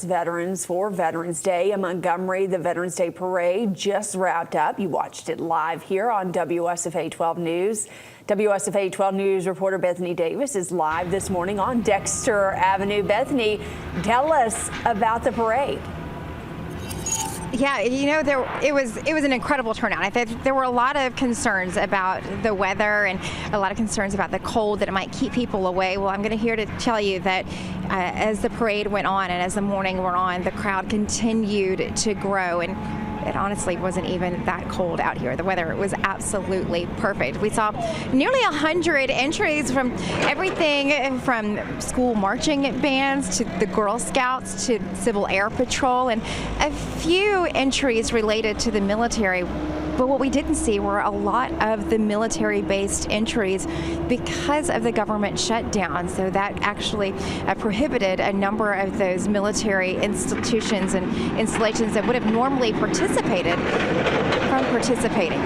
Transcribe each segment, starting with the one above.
Veterans for Veterans Day in Montgomery. The Veterans Day Parade just wrapped up. You watched it live here on WSFA 12 News. WSFA 12 News reporter Bethany Davis is live this morning on Dexter Avenue. Bethany, tell us about the parade. Yeah, you know, it was an incredible turnout. I think there were a lot of concerns about the weather and a lot of concerns about the cold, that it might keep people away. Well, I'm going to here to tell you that as the parade went on and as the morning went on, the crowd continued to grow, and it honestly wasn't even that cold out here. The weather was absolutely perfect. We saw nearly 100 entries from everything from school marching bands to the Girl Scouts to Civil Air Patrol, and a few entries related to the military. But what we didn't see were a lot of the military-based entries because of the government shutdown. So that actually prohibited a number of those military institutions and installations that would have normally participated from participating.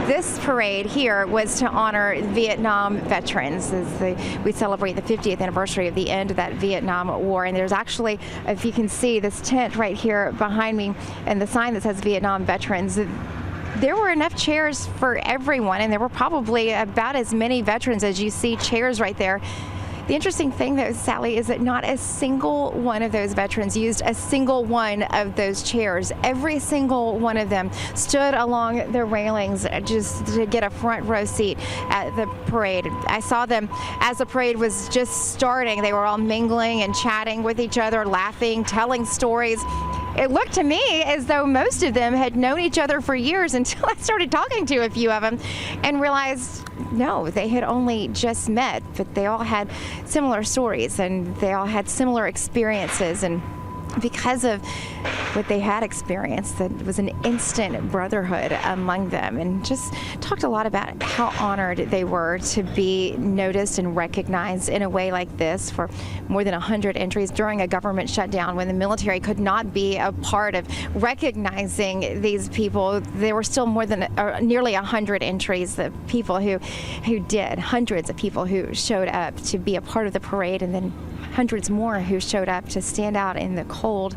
This parade here was to honor Vietnam veterans as we celebrate the 50th anniversary of the end of that Vietnam War. And there's actually, if you can see this tent right here behind me and the sign that says Vietnam veterans, there were enough chairs for everyone, and there were probably about as many veterans as you see chairs right there. The interesting thing, though, Sally, is that not a single one of those veterans used a single one of those chairs. Every single one of them stood along the railings just to get a front row seat at the parade. I saw them as the parade was just starting. They were all mingling and chatting with each other, laughing, telling stories. It looked to me as though most of them had known each other for years until I started talking to a few of them and realized, no, they had only just met, but they all had similar stories and they all had similar experiences. And because of what they had experienced, that was an instant brotherhood among them, and just talked a lot about how honored they were to be noticed and recognized in a way like this for more than 100 entries during a government shutdown when the military could not be a part of recognizing these people. There were still more than nearly 100 entries, the people who did, hundreds of people who showed up to be a part of the parade, and then hundreds more who showed up to stand out in the cold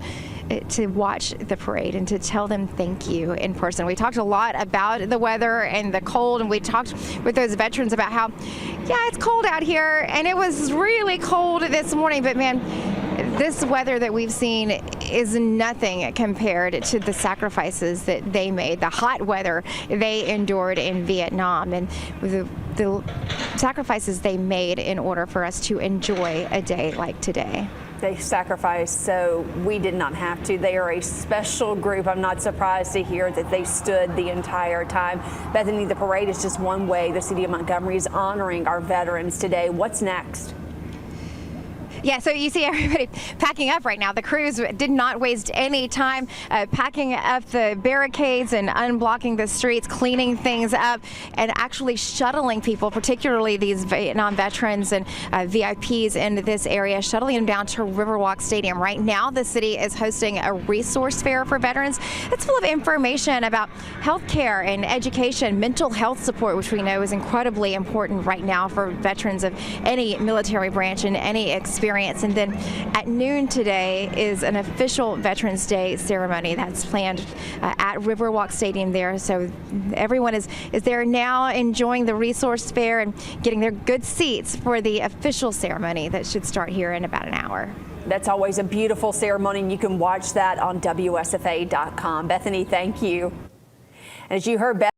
to watch the parade and to tell them thank you in person. We talked a lot about the weather and the cold, and we talked with those veterans about how, yeah, it's cold out here, and it was really cold this morning, but man, this weather that we've seen is nothing compared to the sacrifices that they made, the hot weather they endured in Vietnam, and the sacrifices they made in order for us to enjoy a day like today. They sacrificed so we did not have to. They are a special group. I'm not surprised to hear that they stood the entire time. Bethany, the parade is just one way the city of Montgomery is honoring our veterans today. What's next? Yeah, so you see everybody packing up right now. The crews did not waste any time packing up the barricades and unblocking the streets, cleaning things up, and actually shuttling people, particularly these Vietnam veterans and VIPs into this area, shuttling them down to Riverwalk Stadium. Right now, the city is hosting a resource fair for veterans. It's full of information about health care and education, mental health support, which we know is incredibly important right now for veterans of any military branch and any experience. And then at noon today is an official Veterans Day ceremony that's planned at Riverwalk Stadium there. So everyone is there now enjoying the resource fair and getting their good seats for the official ceremony that should start here in about an hour. That's always a beautiful ceremony, and you can watch that on WSFA.com. Bethany, thank you. And as you heard,